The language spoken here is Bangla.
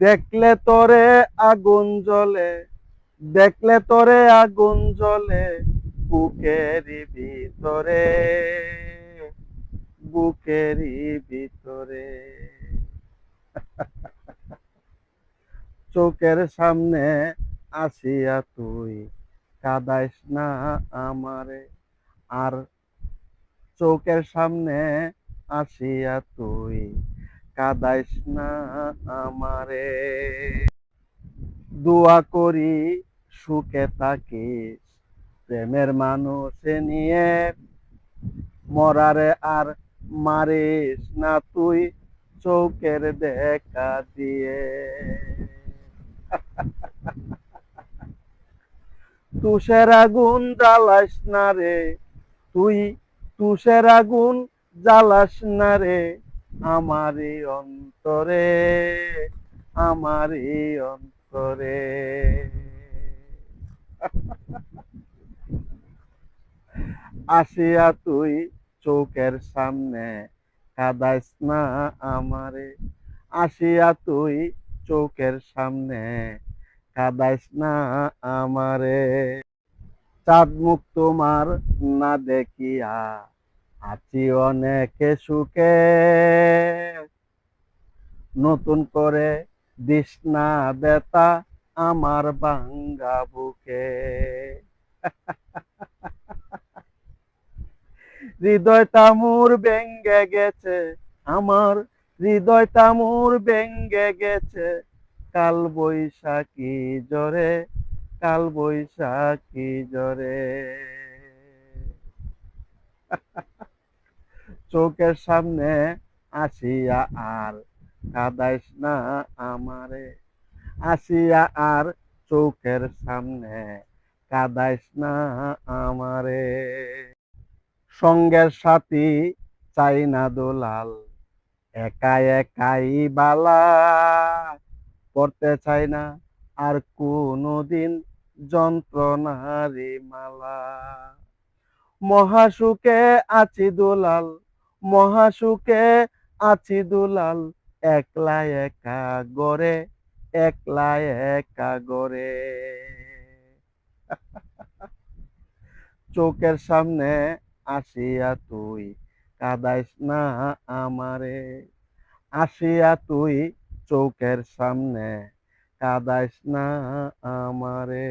দেখলে তোরে আগুন জ্বলে, দেখলে তোরে আগুন জ্বলে বুকেরই ভিতরে, বুকেরই ভিতরে। চোখের সামনে আসিয়া তুই কাঁদাইস না আমারে, আর চোখের সামনে আসিয়া তুই কাঁদাইস না আমারে। দোয়া করি সুখে থাকিস প্রেমের মানুষ নিয়ে, মরারে আর মারিস না তুই চোখের দেখা দিয়ে। তুষের আগুন জ্বালাস না রে তুই, তুষের আগুন জ্বালাস না রে আমারই অন্তরে, আমারই অন্তরে। আসিয়া তুই চোখের সামনে কাঁদাইস না আমারে, আসিয়া তুই চোখের সামনে কাঁদাইস না আমারে। চাঁদ মুখ তোমার না দেখিয়া আছি অনেকে সুখে, নতুন করে দিস না বেতা আমার ভাঙ্গা বুকে। হৃদয়টা মোর ভেঙ্গে গেছে, আমার হৃদয়টা মোর ভেঙ্গে গেছে কাল বৈশাখী জ্বরে, কাল বৈশাখী জ্বরে। চোখের সামনে আসিয়া আর কাঁদাইস না আমারে, আসিয়া আর চোখের সামনে কাঁদাইস না আমারে। সঙ্গের সাথী চাই না দোলাল, একা একাই বালা, পড়তে চাই না আর কোনোদিন যন্ত্রণারি মালা। মহাসুখে আছি দুলাল, মহাসুখে আছি দুলাল, একলা একা গড়ে, একলা একা গড়ে। চোখের সামনে আসিয়া তুই কাঁদাইস না আমারে, আসিয়া তুই চোখের সামনে কাঁদাইস না আমারে।